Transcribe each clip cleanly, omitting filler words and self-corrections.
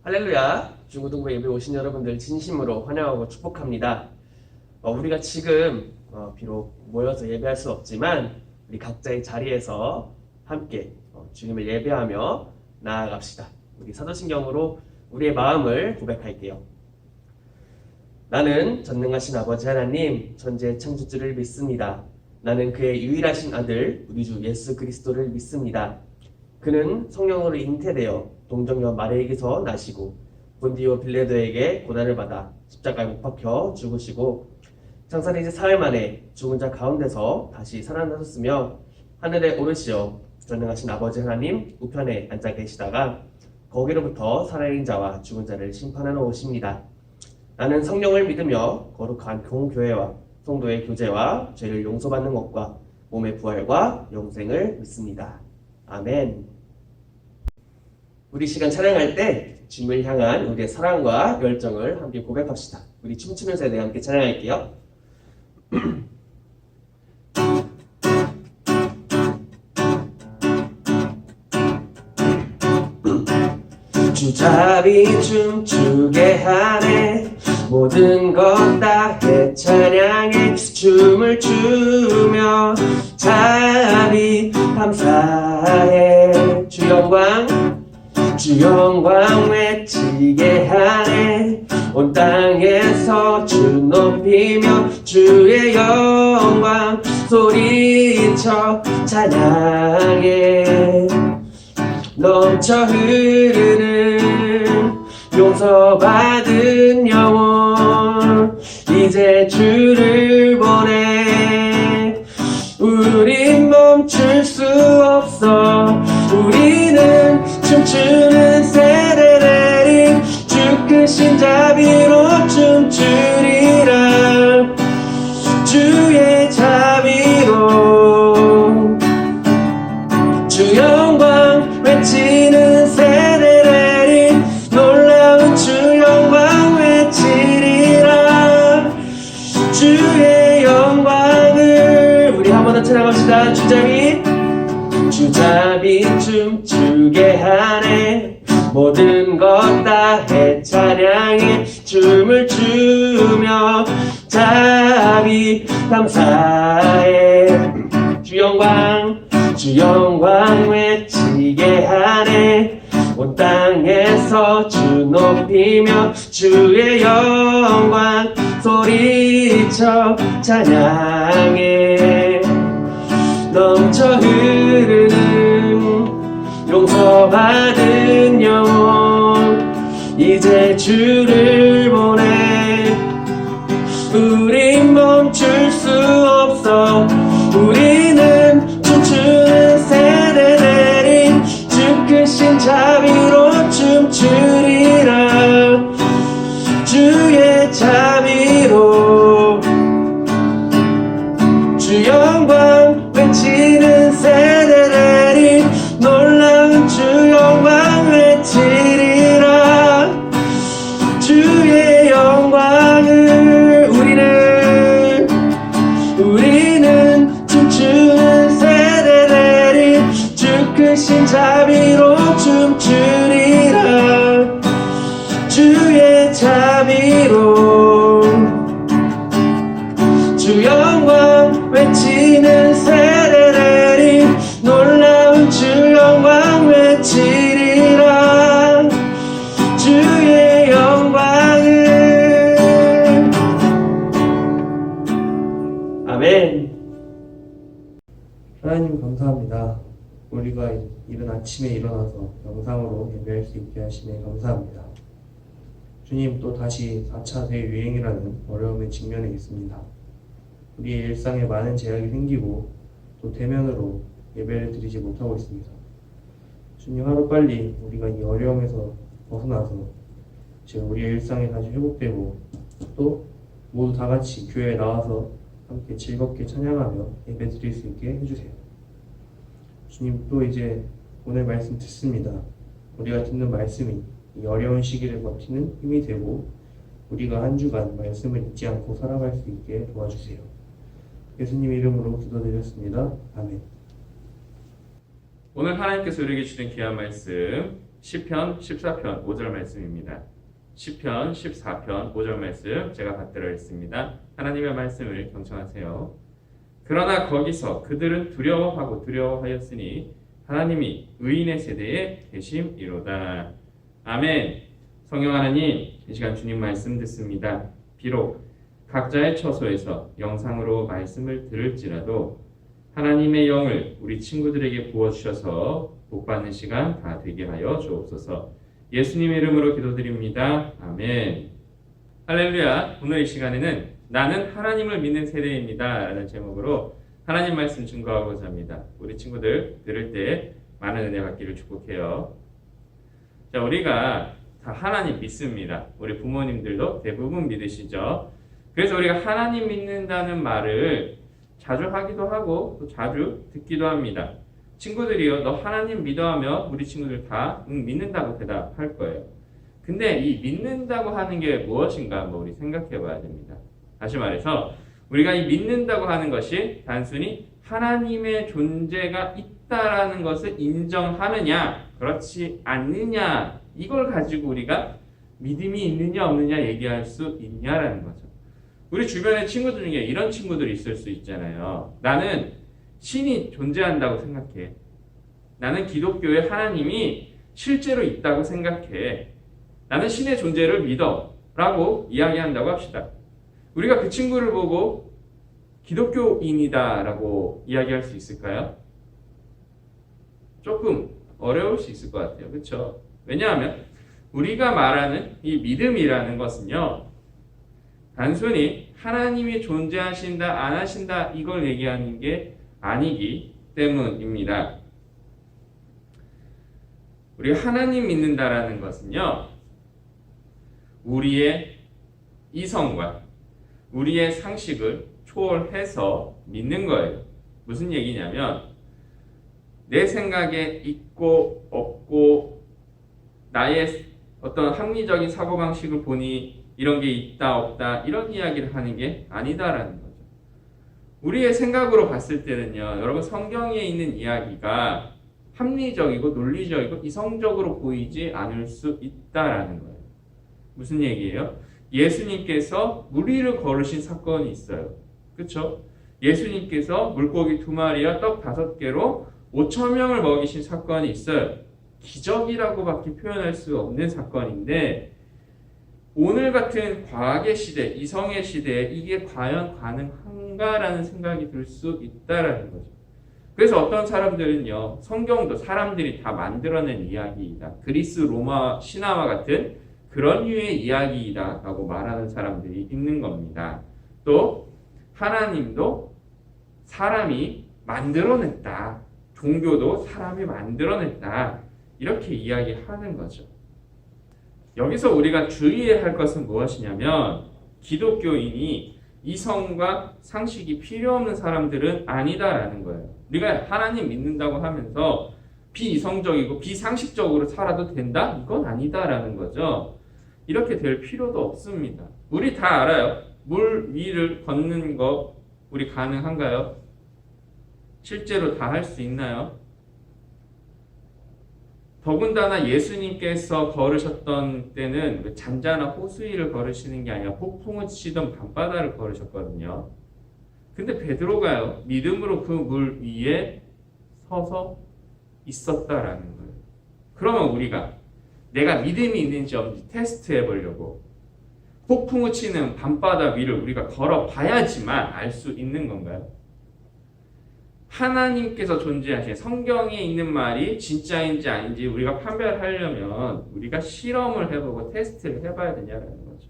할렐루야! 중고등부 예배 오신 여러분들 진심으로 환영하고 축복합니다. 우리가 지금 비록 모여서 예배할 수 없지만 우리 각자의 자리에서 함께 주님을 예배하며 나아갑시다. 우리 사도신경으로 우리의 마음을 고백할게요. 나는 전능하신 아버지 하나님, 천지의 창조주를 믿습니다. 나는 그의 유일하신 아들, 우리 주 예수 그리스도를 믿습니다. 그는 성령으로 잉태되어 동정녀 마리아에게서 나시고 본디오 빌라도에게 고난을 받아 십자가에 못 박혀 죽으시고 장사된 지 사흘 만에 죽은 자 가운데서 다시 살아나셨으며 하늘에 오르시어 전능하신 아버지 하나님 우편에 앉아 계시다가 거기로부터 살아있는 자와 죽은 자를 심판하러 오십니다. 나는 성령을 믿으며 거룩한 공교회와 성도의 교제와 죄를 용서받는 것과 몸의 부활과 영생을 믿습니다. 아멘. 우리 시간 찬양할 때 주님을 향한 우리의 사랑과 열정을 함께 고백합시다. 우리 춤추는 세대 함께 찬양할게요. 주잡이 춤추게 하네 모든 것 다해 찬양해 춤을 추며 자비 감사해 주 영광 외치게 하네 온 땅에서 주 높이며 주의 영광 소리쳐 찬양해 넘쳐 흐르는 용서받은 영혼 이제 주를 보내 우린 멈출 수 없어 우리는 춤추는 세대들이 주 크신 자비로 춤추리라 주의 자비로 주 영광 외치는 세대들이 놀라운 주 영광 외치리라 주의 영광을 우리 한 번 더 찬양합시다. 주잡이 춤추게 하네 모든 것 다해 찬양해 춤을 추며 자비 감사해 주 영광 외치게 하네 온 땅에서 주 높이며 주의 영광 소리쳐 찬양해 넘쳐 흐르는 용서받은 영혼 이제 주를 보내 우린 멈출 수 없어 우리는 춤추는 세대들이 주 크신 자비로 춤추리라 주의 자비로 주 영광 외치는 세대들이 놀라운 주 영광 외치리라 주의 영광을 우리는 춤추는 세대들이 주 크신 자비로 춤추리라 주의 자비로 주 영광 외치는 세대들이 놀라운 주 영광 외치리라 주의 영광을 아멘. 하나님 감사합니다. 우리가 이른 아침에 일어나서 영상으로 예배할 수 있게 하시네 감사합니다. 주님 또 다시 4차 대유행이라는 어려움에 직면해 있습니다. 우리의 일상에 많은 제약이 생기고 또 대면으로 예배를 드리지 못하고 있습니다. 주님 하루빨리 우리가 이 어려움에서 벗어나서 우리의 일상이 다시 회복되고 또 모두 다 같이 교회에 나와서 함께 즐겁게 찬양하며 예배 드릴 수 있게 해주세요. 주님 또 이제 오늘 말씀 듣습니다. 우리가 듣는 말씀이 이 어려운 시기를 버티는 힘이 되고 우리가 한 주간 말씀을 잊지 않고 살아갈 수 있게 도와주세요. 예수님 이름으로 기도드렸습니다. 아멘. 오늘 하나님께서 우리에게 주신 귀한 말씀 시편 14편 5절 말씀입니다. 시편 14편 5절 말씀 제가 받들어 있습니다. 하나님의 말씀을 경청하세요. 그러나 거기서 그들은 두려워하였으니 하나님이 의인의 세대에 계심이로다. 아멘. 성령 하나님, 이 시간 주님 말씀 듣습니다. 비록 각자의 처소에서 영상으로 말씀을 들을지라도 하나님의 영을 우리 친구들에게 부어주셔서 복받는 시간 다 되게 하여 주옵소서. 예수님의 이름으로 기도드립니다. 아멘. 할렐루야. 오늘 이 시간에는 나는 하나님을 믿는 세대입니다 라는 제목으로 하나님 말씀 증거하고자 합니다. 우리 친구들 들을 때 많은 은혜 받기를 축복해요. 자, 우리가 다 하나님 믿습니다. 우리 부모님들도 대부분 믿으시죠. 그래서 우리가 하나님 믿는다는 말을 자주 하기도 하고 또 자주 듣기도 합니다. 친구들이요, 너 하나님 믿어하며 우리 친구들 다 믿는다고 대답할 거예요. 근데 이 믿는다고 하는 게 무엇인가 한번 우리 생각해 봐야 됩니다. 다시 말해서 우리가 이 믿는다고 하는 것이 단순히 하나님의 존재가 있다라는 것을 인정하느냐 그렇지 않느냐 이걸 가지고 우리가 믿음이 있느냐 없느냐 얘기할 수 있냐라는 거죠. 우리 주변의 친구들 중에 이런 친구들이 있을 수 있잖아요. 나는 신이 존재한다고 생각해. 나는 기독교의 하나님이 실제로 있다고 생각해. 나는 신의 존재를 믿어 라고 이야기한다고 합시다. 우리가 그 친구를 보고 기독교인이다 라고 이야기할 수 있을까요? 조금 어려울 수 있을 것 같아요. 그렇죠? 왜냐하면 우리가 말하는 이 믿음이라는 것은요, 단순히 하나님이 존재하신다 안 하신다 이걸 얘기하는 게 아니기 때문입니다. 우리가 하나님 믿는다라는 것은요, 우리의 이성과 우리의 상식을 초월해서 믿는 거예요. 무슨 얘기냐면 내 생각에 있고 없고 나의 어떤 합리적인 사고방식을 보니 이런 게 있다 없다 이런 이야기를 하는 게 아니다라는 거죠. 우리의 생각으로 봤을 때는요, 여러분 성경에 있는 이야기가 합리적이고 논리적이고 이성적으로 보이지 않을 수 있다라는 거예요. 무슨 얘기예요? 예수님께서 무리를 걸으신 사건이 있어요. 그렇죠? 예수님께서 물고기 2마리와 떡 5개로 5,000명을 먹이신 사건이 있어요. 기적이라고밖에 표현할 수 없는 사건인데 오늘 같은 과학의 시대, 이성의 시대에 이게 과연 가능한가라는 생각이 들 수 있다라는 거죠. 그래서 어떤 사람들은요, 성경도 사람들이 다 만들어낸 이야기이다. 그리스 로마 신화와 같은 그런 류의 이야기이다 라고 말하는 사람들이 있는 겁니다. 또 하나님도 사람이 만들어냈다. 종교도 사람이 만들어냈다. 이렇게 이야기하는 거죠. 여기서 우리가 주의해야 할 것은 무엇이냐면 기독교인이 이성과 상식이 필요 없는 사람들은 아니다라는 거예요. 우리가 하나님 믿는다고 하면서 비이성적이고 비상식적으로 살아도 된다? 이건 아니다라는 거죠. 이렇게 될 필요도 없습니다. 우리 다 알아요. 물 위를 걷는 거 우리 가능한가요? 실제로 다 할 수 있나요? 더군다나 예수님께서 걸으셨던 때는 잔잔한 호수 위를 걸으시는 게 아니라 폭풍을 치던 밤바다를 걸으셨거든요. 근데 베드로가요, 믿음으로 그 물 위에 서서 있었다라는 거예요. 그러면 우리가 내가 믿음이 있는지 없는지 테스트해 보려고 폭풍을 치는 밤바다 위를 우리가 걸어봐야지만 알 수 있는 건가요? 하나님께서 존재하신 성경에 있는 말이 진짜인지 아닌지 우리가 판별하려면 우리가 실험을 해보고 테스트를 해봐야 되냐는 거죠.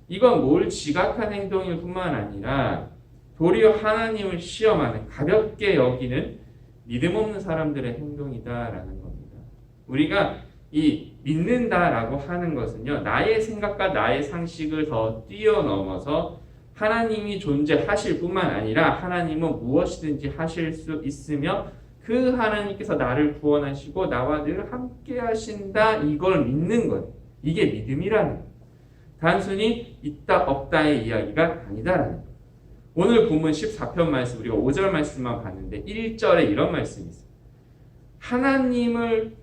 이건 뭘 지각한 행동일 뿐만 아니라 도리어 하나님을 시험하는, 가볍게 여기는 믿음 없는 사람들의 행동이다라는 겁니다. 우리가 이 믿는다라고 하는 것은요, 나의 생각과 나의 상식을 더 뛰어넘어서 하나님이 존재하실 뿐만 아니라 하나님은 무엇이든지 하실 수 있으며 그 하나님께서 나를 구원하시고 나와 늘 함께 하신다, 이걸 믿는 거예요. 이게 믿음이라는 거예요. 단순히 있다 없다의 이야기가 아니다라는 거예요. 오늘 본문 14편 말씀, 우리가 5절 말씀만 봤는데 1절에 이런 말씀이 있어요. 하나님을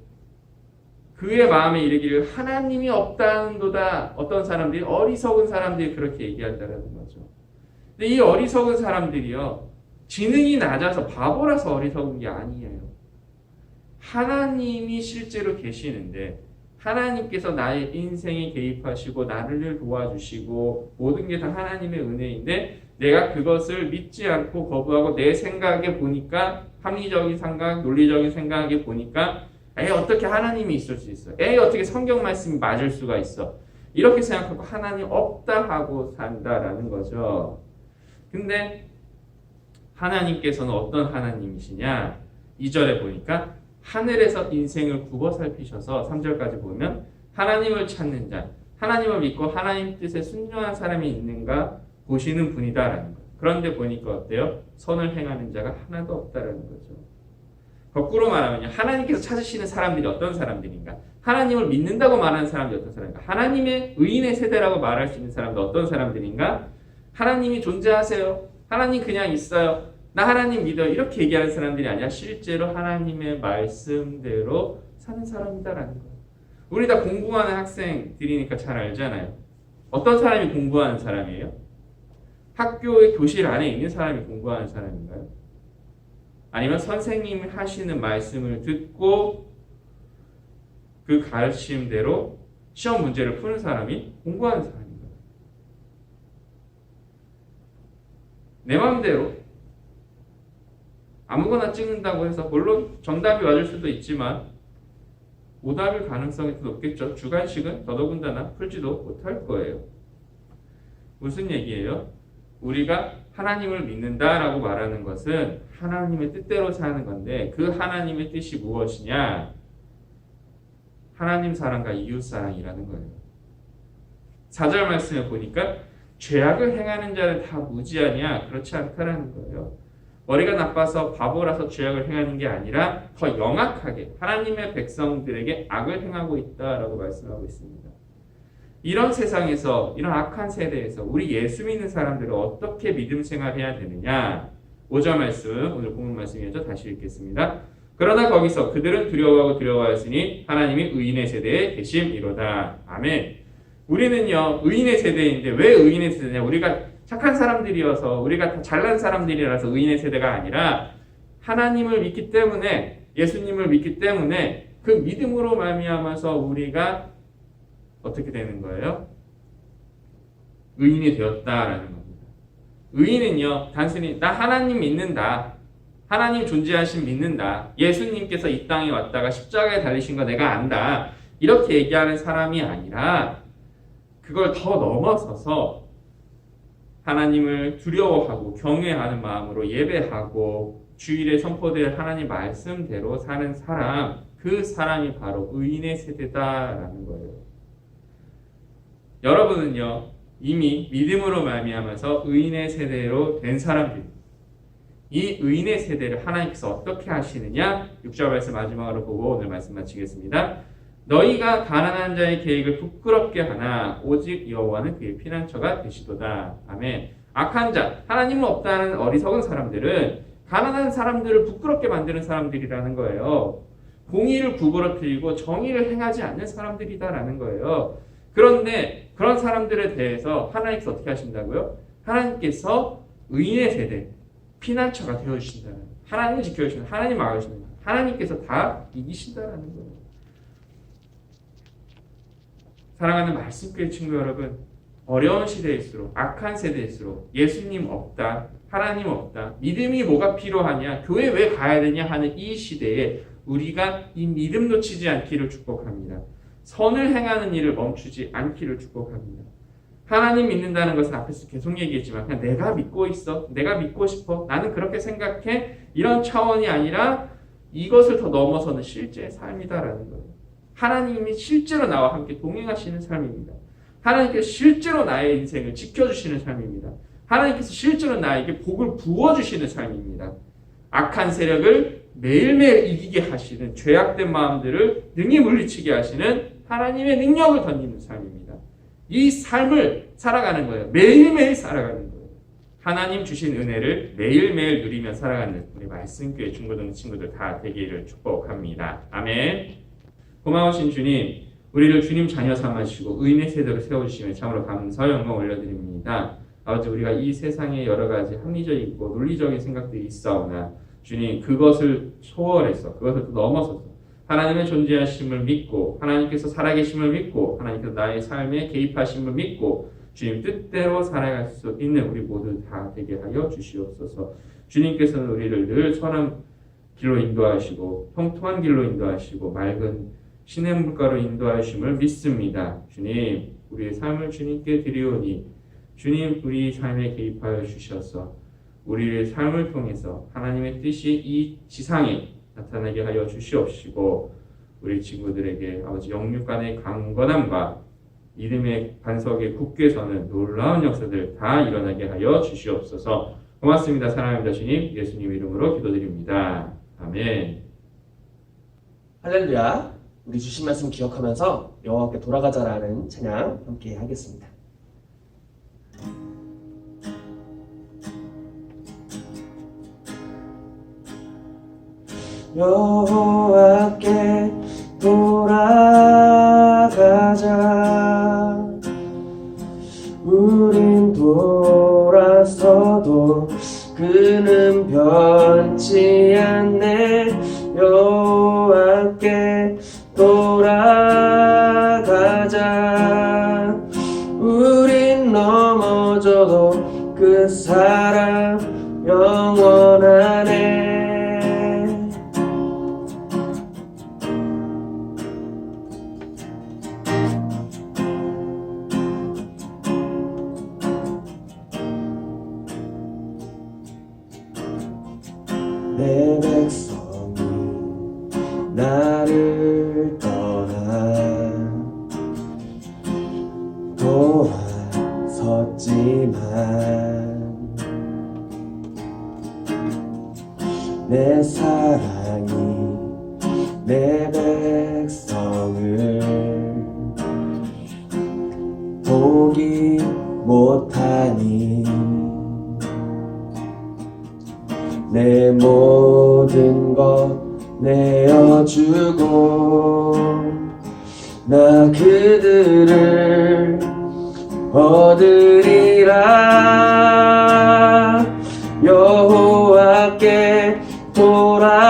그의 마음에 이르기를 하나님이 없다는도다. 어떤 사람들이 어리석은 사람들이 그렇게 얘기한다는 거죠. 근데 이 어리석은 사람들이요, 지능이 낮아서 바보라서 어리석은 게 아니에요. 하나님이 실제로 계시는데 하나님께서 나의 인생에 개입하시고 나를 도와주시고 모든 게 다 하나님의 은혜인데 내가 그것을 믿지 않고 거부하고 내 생각에 보니까 합리적인 생각, 논리적인 생각에 보니까 어떻게 하나님이 있을 수 있어? 어떻게 성경 말씀이 맞을 수가 있어? 이렇게 생각하고 하나님 없다 하고 산다라는 거죠. 근데 하나님께서는 어떤 하나님이시냐? 2절에 보니까 하늘에서 인생을 굽어 살피셔서 3절까지 보면 하나님을 찾는 자, 하나님을 믿고 하나님 뜻에 순종한 사람이 있는가 보시는 분이다라는 거예요. 그런데 보니까 어때요? 선을 행하는 자가 하나도 없다라는 거죠. 거꾸로 말하면 하나님께서 찾으시는 사람들이 어떤 사람들인가? 하나님을 믿는다고 말하는 사람들이 어떤 사람인가? 하나님의 의인의 세대라고 말할 수 있는 사람들 어떤 사람들인가? 하나님이 존재하세요. 하나님 그냥 있어요. 나 하나님 믿어요. 이렇게 얘기하는 사람들이 아니라 실제로 하나님의 말씀대로 사는 사람이다라는 거예요. 우리 다 공부하는 학생들이니까 잘 알잖아요. 어떤 사람이 공부하는 사람이에요? 학교의 교실 안에 있는 사람이 공부하는 사람인가요? 아니면 선생님이 하시는 말씀을 듣고 그 가르침대로 시험 문제를 푸는 사람이 공부하는 사람인가요? 내 마음대로 아무거나 찍는다고 해서 물론 정답이 맞을 수도 있지만 오답일 가능성이 더 높겠죠. 주관식은 더더군다나 풀지도 못할 거예요. 무슨 얘기예요? 우리가 하나님을 믿는다라고 말하는 것은 하나님의 뜻대로 사는 건데 그 하나님의 뜻이 무엇이냐? 하나님 사랑과 이웃 사랑이라는 거예요. 4절 말씀에 보니까 죄악을 행하는 자는 다 무지하냐? 그렇지 않다라는 거예요. 머리가 나빠서 바보라서 죄악을 행하는 게 아니라 더 영악하게 하나님의 백성들에게 악을 행하고 있다라고 말씀하고 있습니다. 이런 세상에서 이런 악한 세대에서 우리 예수 믿는 사람들은 어떻게 믿음 생활해야 되느냐? 5절 말씀 오늘 본문 말씀이죠. 다시 읽겠습니다. 그러나 거기서 그들은 두려워하고 두려워하였으니 하나님이 의인의 세대에 계심이로다. 아멘. 우리는요 의인의 세대인데 왜 의인의 세대냐? 우리가 착한 사람들이어서 우리가 다 잘난 사람들이라서 의인의 세대가 아니라 하나님을 믿기 때문에 예수님을 믿기 때문에 그 믿음으로 말미암아서 우리가 어떻게 되는 거예요? 의인이 되었다라는 겁니다. 의인은요 단순히 나 하나님 믿는다, 하나님 존재하심 믿는다, 예수님께서 이 땅에 왔다가 십자가에 달리신 거 내가 안다 이렇게 얘기하는 사람이 아니라 그걸 더 넘어서서 하나님을 두려워하고 경외하는 마음으로 예배하고 주일에 선포될 하나님 말씀대로 사는 사람, 그 사람이 바로 의인의 세대다라는 거예요. 여러분은요 이미 믿음으로 말미암아서 의인의 세대로 된 사람들, 이 의인의 세대를 하나님께서 어떻게 하시느냐? 6절 말씀 마지막으로 보고 오늘 말씀 마치겠습니다. 너희가 가난한 자의 계획을 부끄럽게 하나 오직 여호와는 그의 피난처가 되시도다. 아멘. 악한 자, 하나님은 없다는 어리석은 사람들은 가난한 사람들을 부끄럽게 만드는 사람들이라는 거예요. 공의를 구부러뜨리고 정의를 행하지 않는 사람들이다라는 거예요. 그런데 그런 사람들에 대해서 하나님께서 어떻게 하신다고요? 하나님께서 의인의 세대, 피난처가 되어주신다는 거예요. 하나님을 지켜주시는, 하나님 막으시는 거예요. 하나님께서 다 이기신다라는 거예요. 사랑하는 말씀교회 친구 여러분, 어려운 시대일수록 악한 세대일수록 예수님 없다, 하나님 없다, 믿음이 뭐가 필요하냐, 교회 왜 가야 되냐 하는 이 시대에 우리가 이 믿음 놓치지 않기를 축복합니다. 선을 행하는 일을 멈추지 않기를 축복합니다. 하나님 믿는다는 것은 앞에서 계속 얘기했지만 그냥 내가 믿고 있어, 내가 믿고 싶어, 나는 그렇게 생각해, 이런 차원이 아니라 이것을 더 넘어서는 실제의 삶이다라는 거예요. 하나님이 실제로 나와 함께 동행하시는 삶입니다. 하나님께서 실제로 나의 인생을 지켜주시는 삶입니다. 하나님께서 실제로 나에게 복을 부어주시는 삶입니다. 악한 세력을 매일매일 이기게 하시는, 죄악된 마음들을 능히 물리치게 하시는 하나님의 능력을 던지는 삶입니다. 이 삶을 살아가는 거예요. 매일매일 살아가는 거예요. 하나님 주신 은혜를 매일매일 누리며 살아가는 우리 말씀교회 중고등 친구들 다 되기를 축복합니다. 아멘. 고마우신 주님, 우리를 주님 자녀 삼으시고 의인의 세대로 세워주시며 참으로 감사 영광 올려드립니다. 아버지, 우리가 이 세상에 여러 가지 합리적이고 논리적인 생각들이 있사오나 주님, 그것을 초월해서, 그것을 넘어서서 하나님의 존재하심을 믿고, 하나님께서 살아계심을 믿고, 하나님께서 나의 삶에 개입하심을 믿고 주님 뜻대로 살아갈 수 있는 우리 모두 다 되게 하여 주시옵소서. 주님께서는 우리를 늘 선한 길로 인도하시고 통통한 길로 인도하시고 맑은 신의 물가로 인도하심을 믿습니다. 주님, 우리의 삶을 주님께 드리오니 주님, 우리 삶에 개입하여 주셔서 우리의 삶을 통해서 하나님의 뜻이 이 지상에 나타나게 하여 주시옵시고, 우리 친구들에게 아버지 영육 간의 강건함과 믿음의 반석에 굳게 서는 놀라운 역사들 다 일어나게 하여 주시옵소서. 고맙습니다. 사랑합니다. 주님, 예수님 이름으로 기도드립니다. 아멘. 할렐루야. 우리 주신 말씀 기억하면서 여호와께 돌아가자라는 찬양 함께 하겠습니다. 여호와께 돌아가자. 우린 돌아서도 그는 변치 않네. 여호와께 돌아가자. 우린 넘어져도 그 사랑 영원하네. 내 백성이 나를 떠나 돌아섰지만 내 사랑이 내 백성을 포기 못하니 내 모든 것 내어주고 나 그들을 얻으리라. 여호와께 돌아가자.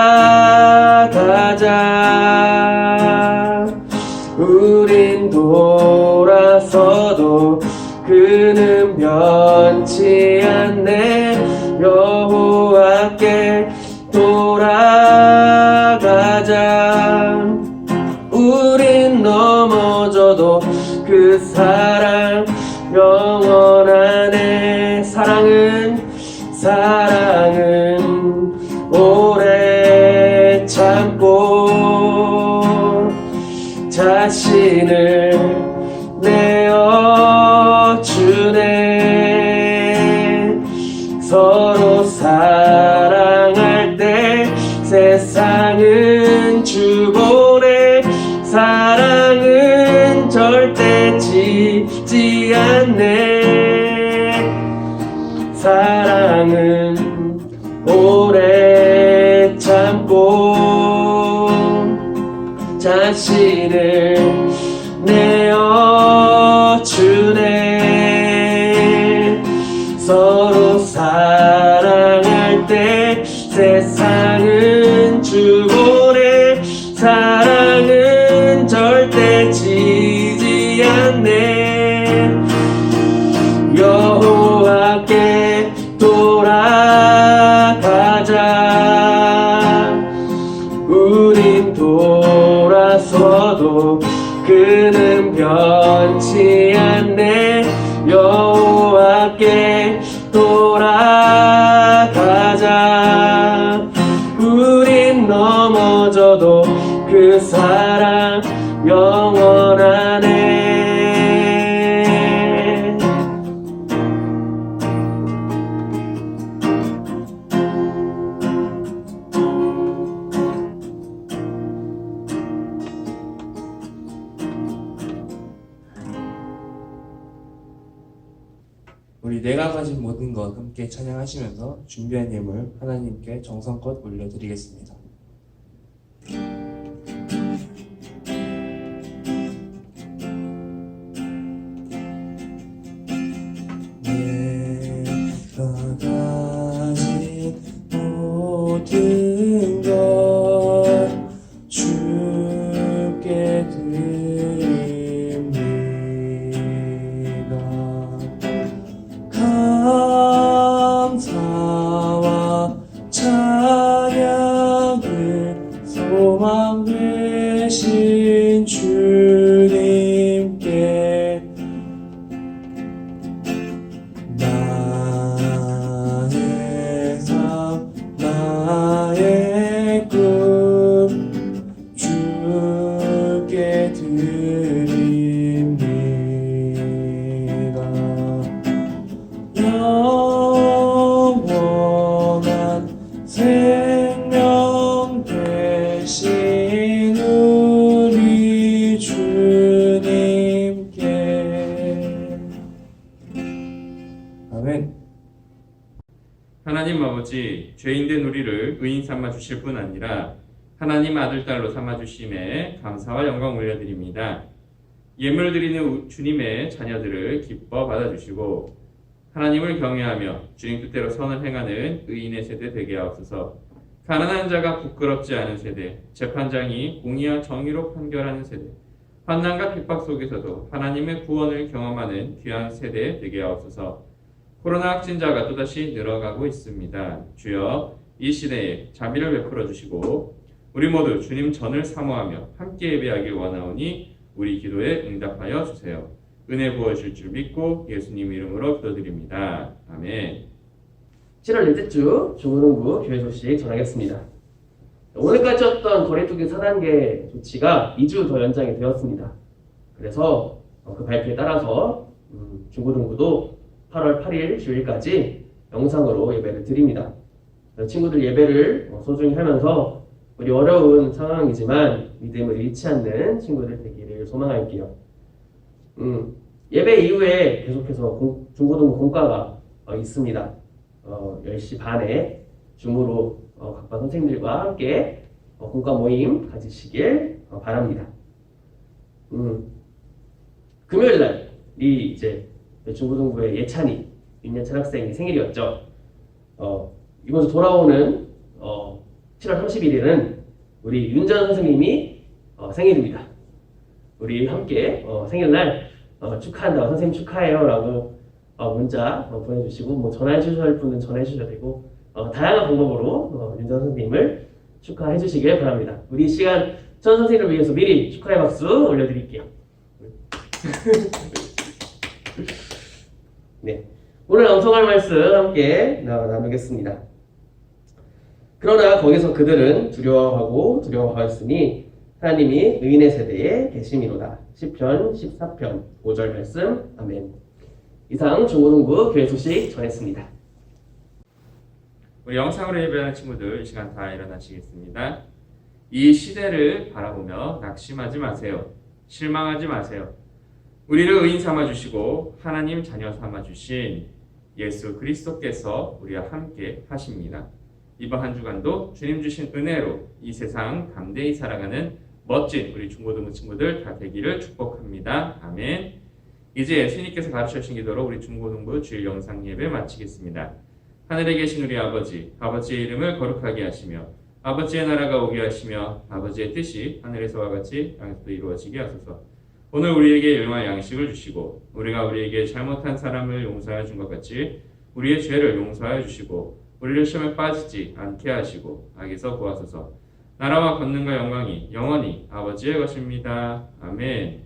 우린 돌아서도 그는 변치 않네. 여호와께 돌아가자. 우린 넘어져도 그 사랑 영원하네. 사랑은 오래 참고 자신을 내어주네. 서로 사랑할 때 세상은 주보내. 사랑은 절대 지지 않네. 사랑은 오래 참고 자신을 내어주네. 서로 사랑할 때 세상은 주보내. 사랑은 절대 지지 않네. 여호와께 돌아가자. 우린 돌아서도 그는 변치 않네. 여호와께 돌아가자. 우린 넘어져도 그 사랑 영원하네. 우리 내가 가진 모든 것 함께 찬양하시면서 준비한 예물 하나님께 정성껏 올려드리겠습니다. 하나님 아버지 죄인된 우리를 의인 삼아 주실 뿐 아니라 하나님 아들 딸로 삼아 주심에 감사와 영광 올려드립니다. 예물 드리는 주님의 자녀들을 기뻐 받아주시고 하나님을 경외하며 주님 뜻대로 선을 행하는 의인의 세대 되게 하옵소서. 가난한 자가 부끄럽지 않은 세대, 재판장이 공의와 정의로 판결하는 세대, 환난과 핍박 속에서도 하나님의 구원을 경험하는 귀한 세대 되게 하옵소서. 코로나 확진자가 또다시 늘어가고 있습니다. 주여 이 시대에 자비를 베풀어 주시고 우리 모두 주님 전을 사모하며 함께 예배하길 원하오니 우리 기도에 응답하여 주세요. 은혜 부어주실 줄 믿고 예수님 이름으로 기도드립니다. 아멘. 7월 넷째 주 중고등부 교회 소식 전하겠습니다. 오늘까지였던 거리두기 4단계 조치가 2주 더 연장이 되었습니다. 그래서 그 발표에 따라서 중고등부도 8월 8일 주일까지 영상으로 예배를 드립니다. 친구들 예배를 소중히 하면서 우리 어려운 상황이지만 믿음을 잃지 않는 친구들 되기를 소망할게요. 예배 이후에 계속해서 중고등부 공과가 있습니다. 10시 반에 줌으로 각반 선생님들과 함께 공과 모임 가지시길 바랍니다. 금요일 날이 이제 중고등부의 예찬이, 윤예찬 학생이 생일이었죠. 이번 주 돌아오는 7월 31일은 우리 윤전 선생님이 생일입니다. 우리 함께 생일날 축하한다고 선생님 축하해요 라고 문자 보내주시고 뭐 전화해 주실 분은 전화해 주셔도 되고 다양한 방법으로 윤전 선생님을 축하해 주시길 바랍니다. 우리 이 시간 전 선생님을 위해서 미리 축하의 박수 올려드릴게요. 네, 오늘 낭송할 말씀 함께 나누겠습니다. 그러나 거기서 그들은 두려워하였으니 하나님이 의인의 세대에 계심이로다. 시편 14편 5절 말씀. 아멘. 이상 중고등부 교회 소식 전했습니다. 우리 영상으로 예배하는 친구들 이 시간 다 일어나시겠습니다. 이 시대를 바라보며 낙심하지 마세요. 실망하지 마세요. 우리를 의인 삼아주시고 하나님 자녀 삼아주신 예수 그리스도께서 우리와 함께 하십니다. 이번 한 주간도 주님 주신 은혜로 이 세상 담대히 살아가는 멋진 우리 중고등부 친구들 다 되기를 축복합니다. 아멘. 이제 예수님께서 가르쳐 주신 기도로 우리 중고등부 주일 영상 예배 마치겠습니다. 하늘에 계신 우리 아버지의 이름을 거룩하게 하시며 아버지의 나라가 오게 하시며 아버지의 뜻이 하늘에서와 같이 땅에서도 이루어지게 하소서. 오늘 우리에게 일용할 양식을 주시고 우리가 우리에게 잘못한 사람을 용서하여 준 것 같이 우리의 죄를 용서하여 주시고 우리를 시험에 빠지지 않게 하시고 악에서 구하소서. 나라와 권능과 영광이 영원히 아버지의 것입니다. 아멘.